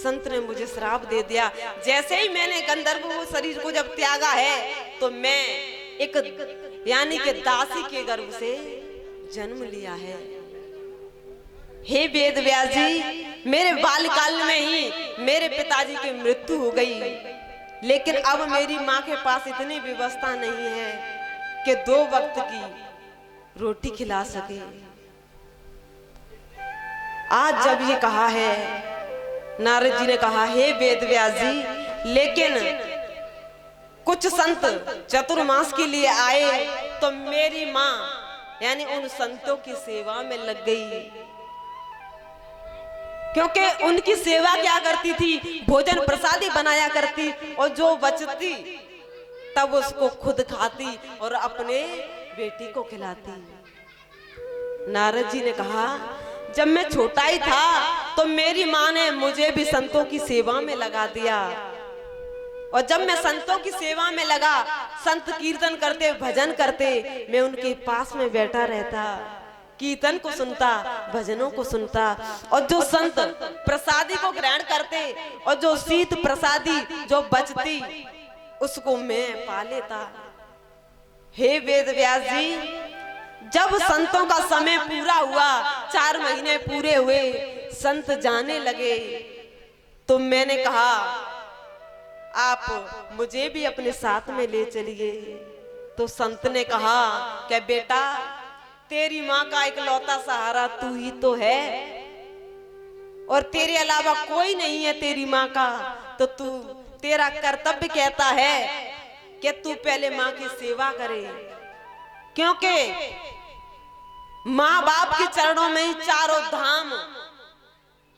संत ने मुझे श्राप दे दिया। जैसे ही मैंने गंधर्व शरीर को जब त्यागा है तो मैं एक यानी कि दासी के गर्भ से जन्म लिया है। हे वेद व्यास जी, मेरे बाल्यकाल में ही मेरे पिताजी की मृत्यु हो गई, लेकिन अब मेरी माँ के पास इतनी व्यवस्था नहीं है कि 2 वक्त की रोटी खिला सके। आज जब ये कहा है, नारद जी ने कहा, हे वेद व्यास जी, लेकिन कुछ संत चतुर्मास के लिए आए तो मेरी माँ यानी उन संतों की सेवा में लग गई, क्योंकि उनकी सेवा क्या करती थी, भोजन प्रसादी बनाया करती और जो बचती तब उसको खुद खाती और अपने बेटी को खिलाती। नारद जी ने कहा, जब मैं छोटा ही था तो मेरी माँ ने मुझे भी संतों की सेवा में लगा दिया, और जब मैं संतों की सेवा में लगा, संत कीर्तन करते, भजन करते, मैं उनके पास में बैठा रहता, कीर्तन को सुनता, भजनों को सुनता, और जो संत प्रसादी को ग्रहण करते और जो शीत प्रसादी जो बचती उसको मैं पा लेता। हे वेद व्यास जी, जब संतों का समय पूरा हुआ, 4 महीने पूरे हुए, संत जाने लगे, तो मैंने कहा आप मुझे भी अपने साथ में ले चलिए। तो संत ने कहा, क्या बेटा, तेरी माँ का इकलौता सहारा तू ही तो है और तेरे अलावा कोई नहीं है तेरी माँ का, तो तू तेरा कर्तव्य कहता है कि तू पहले माँ की सेवा करे, क्योंकि माँ बाप के चरणों में ही चारों धाम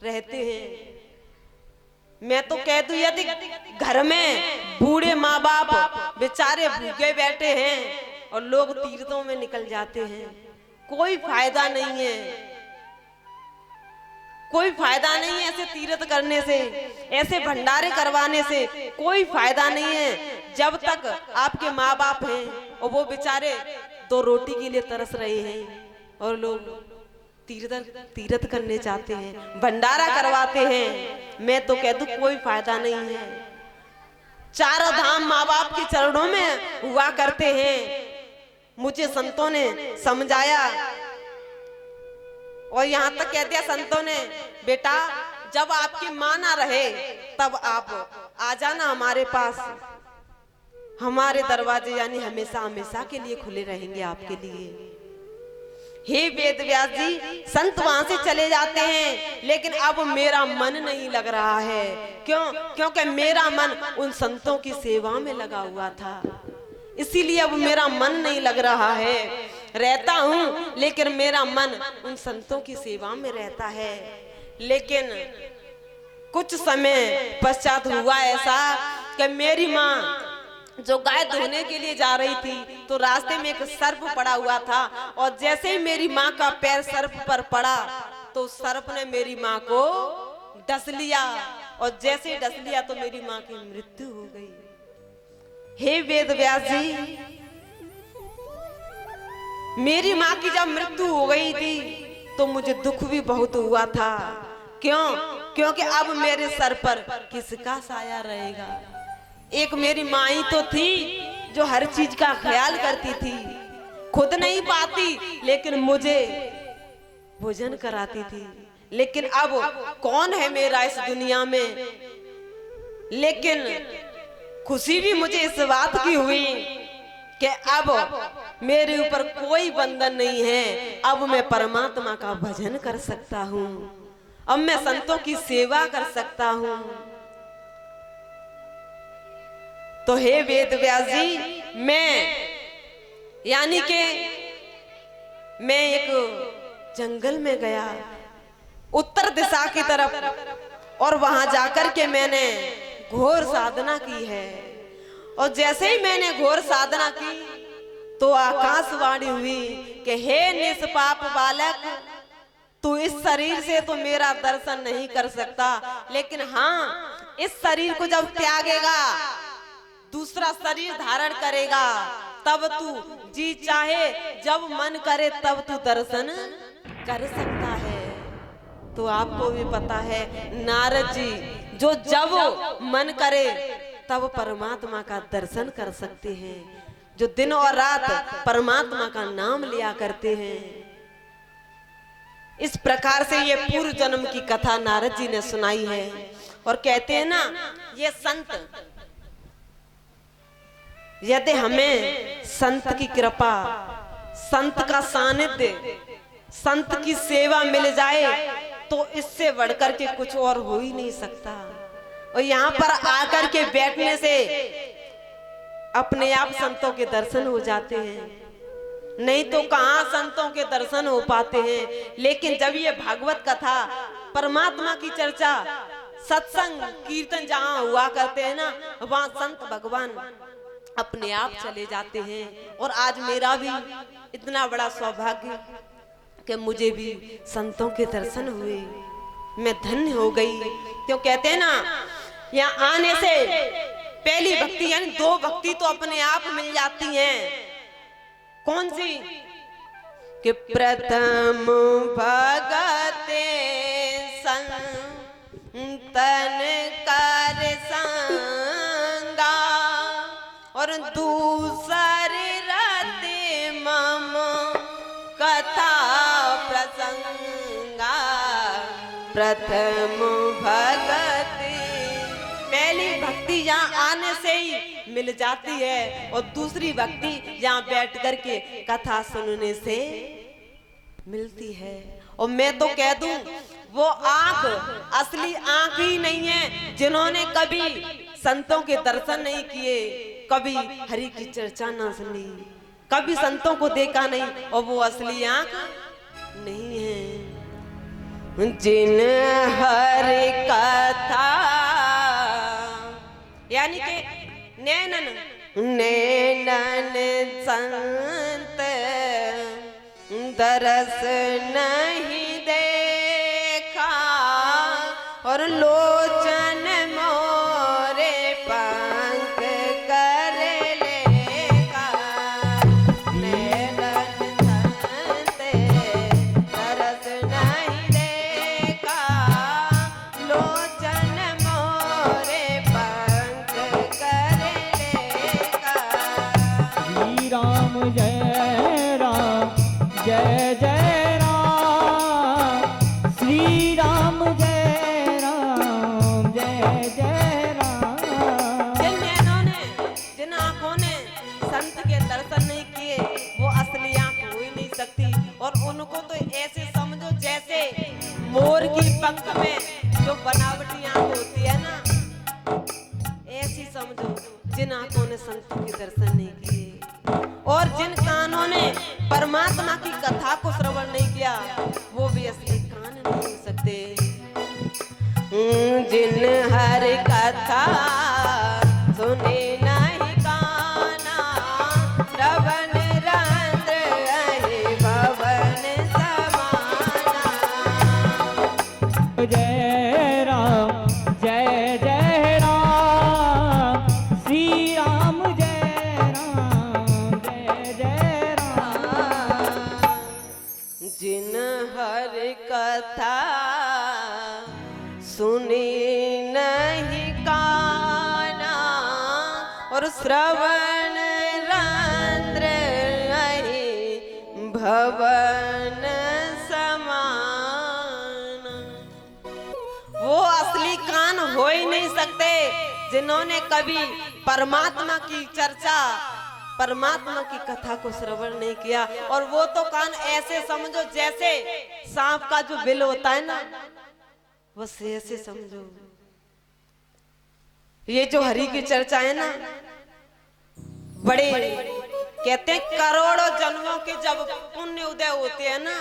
रहते हैं। मैं तो कह दूं, यदि घर में बूढ़े माँ बाप बेचारे भूखे बैठे हैं और लोग तीर्थों में निकल जाते हैं, कोई फायदा नहीं है, कोई फायदा नहीं है ऐसे तीर्थ करने से, ऐसे भंडारे करवाने से कोई फायदा नहीं है। जब तक आपके माँ बाप हैं और वो बेचारे 2 रोटी के लिए तरस रहे हैं और लोग तीर्थ करने जाते हैं, भंडारा करवाते हैं, मैं तो कह दूं कोई फायदा नहीं है। चारों धाम माँ बाप के चरणों में हुआ करते हैं। मुझे संतों ने समझाया और यहाँ तक कह दिया संतों ने, बेटा जब आपकी माँ ना रहे तब आप आ जाना हमारे पास, हमारे दरवाजे यानी हमेशा हमेशा के लिए खुले रहेंगे आपके लिए। हे वेद व्यास जी, संत वहां से चले जाते हैं, लेकिन अब मेरा मन नहीं लग रहा है। क्यों? क्योंकि मेरा मन उन संतों की सेवा में लगा हुआ था, इसीलिए अब मेरा मन नहीं लग रहा है। रहता हूँ लेकिन मेरा मन उन संतों की सेवा में रहता है। लेकिन कुछ समय पश्चात हुआ ऐसा कि मेरी माँ जो गाय धोने के लिए जा रही थी तो रास्ते में एक सर्प पड़ा हुआ था, और जैसे ही मेरी माँ का पैर सर्प पर पड़ा तो सर्प ने मेरी माँ को डस लिया, और जैसे ही डस लिया तो मेरी माँ की मृत्यु हो गई। हे वेद व्यास जी, मेरी माँ की जब मृत्यु हो गई थी तो मुझे दुख भी बहुत हुआ था। क्यों? क्योंकि अब मेरे सर पर किसका साया रहेगा। एक मेरी माँ ही तो थी जो हर चीज का ख्याल करती थी, खुद नहीं पाती लेकिन मुझे भोजन कराती थी। लेकिन अब कौन है मेरा इस दुनिया में। लेकिन खुशी भी मुझे इस बात की हुई कि अब मेरे ऊपर कोई बंधन नहीं है, अब मैं परमात्मा का भजन कर सकता हूँ, अब मैं संतों की सेवा कर सकता हूँ। तो हे वेद व्यास जी, मैं यानी कि मैं एक जंगल में गया उत्तर दिशा की तरफ, और वहां जाकर के मैंने घोर साधना की है। और जैसे ही मैंने घोर साधना की तो आकाशवाणी हुई कि हे निष्पाप बालक, तू इस शरीर से तो मेरा दर्शन नहीं कर सकता, लेकिन हाँ इस शरीर को जब त्यागेगा, दूसरा शरीर धारण करेगा, तब तू जी चाहे जब मन करे तब तू दर्शन कर सकता है। तो आपको भी पता है नारद जी जो जब मन करे तब परमात्मा का दर्शन कर सकते हैं, जो दिन और रात परमात्मा का नाम लिया करते हैं। इस प्रकार से ये पूर्व जन्म की कथा नारद जी ने सुनाई है। और कहते हैं ना, ये संत, यदि हमें संत की कृपा, संत का सानिध्य, संत की सेवा मिल जाए तो इससे बढ़कर के कुछ और हो ही नहीं सकता। और यहाँ पर आकर के बैठने से अपने आप संतों के दर्शन हो जाते हैं, नहीं तो कहाँ संतों के दर्शन हो पाते हैं। लेकिन जब ये भागवत कथा, परमात्मा की चर्चा, सत्संग कीर्तन जहाँ हुआ करते हैं ना, वहाँ संत भगवान अपने आप चले जाते हैं। और आज मेरा भी इतना बड़ा सौभाग्य कि मुझे भी संतों के दर्शन हुए, मैं धन्य हो गई। क्यों कहते हैं ना, यहाँ आने से पहली भक्ति यानी 2 भक्ति तो अपने आप मिल जाती हैं। कौन सी? कि प्रथम भगते संतन कर संगा और दूसरे रते मम कथा प्रसंगा। प्रथम भगति, पहली भक्ति यहाँ आने से ही मिल जाती है, और दूसरी भक्ति यहाँ बैठ कर के कथा सुनने से मिलती है। और मैं तो कह दूं, वो आंख असली आंख ही नहीं है जिन्होंने कभी संतों के दर्शन नहीं किए, कभी हरि की चर्चा ना सुनी, कभी संतों को देखा नहीं, और वो असली आंख नहीं है। जिन हरि कथा यानी कि नैनन संत दरस नहीं देखा और लोचन मोरे पंख कर लेगा। नैनन संत दरस नहीं देखा, लोचन मोरे पंख कर लेगा। श्री राम जय राम जय जय राम, श्री राम जय राम जय जय राम। जिन नैनों ने, जिन आंखों ने संत के दर्शन नहीं किए, वो असली आंख हो ही नहीं सकती। और उनको तो ऐसे समझो जैसे मोर की पंख में जो बनावटी आंख होती है ना, ऐसी समझो जिन आंखों ने संतों के दर्शन नहीं किए। और जिन कानों ने परमात्मा की कथा को श्रवण नहीं किया, वो भी असली कान नहीं हो सकते। जिन हर कथा सुने नहीं काना, श्रवण रंध्र रहे भवन समाना। जय राम जय जय राम, श्री राम जय राम जय जय राम। जिन हर कथा सुनी नहीं काना और श्रवण रंध्र नहीं भवन समान, वो असली कान हो ही नहीं सकते जिन्होंने कभी परमात्मा की चर्चा, परमात्मा की कथा को श्रवण नहीं किया। और वो तो कान ऐसे समझो जैसे सांप का जो बिल होता है ना, बस ऐसे समझो। ये जो हरि की चर्चा है ना, बड़े कहते हैं करोड़ों जन्मों के जब पुण्य उदय होते हैं ना,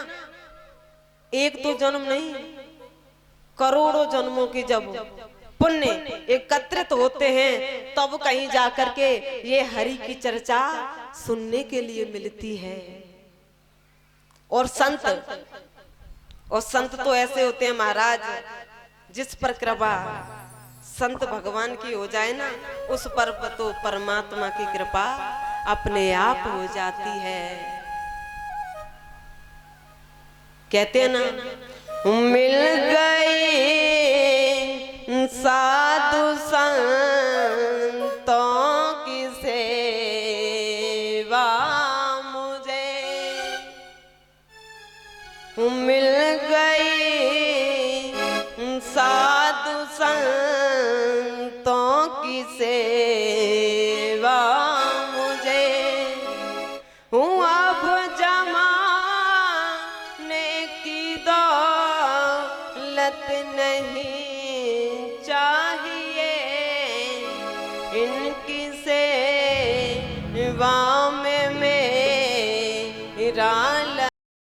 एक दो जन्म नहीं, करोड़ों जन्मों के जब पुण्य एकत्रित होते हैं, तब कहीं जाकर के ये हरि की चर्चा सुनने के लिए मिलती है। और संत तो ऐसे होते हैं महाराज, जिस पर कृपा संत भगवान की हो जाए ना, उस पर तो परमात्मा की कृपा अपने आप हो जाती है। कहते हैं ना, मिल गई साधु संतों की सेवा मुझे मिल गई। साधु संतों की सेवा मुझे अब जमाने की दौलत नहीं चाहिए, इनकी सेवा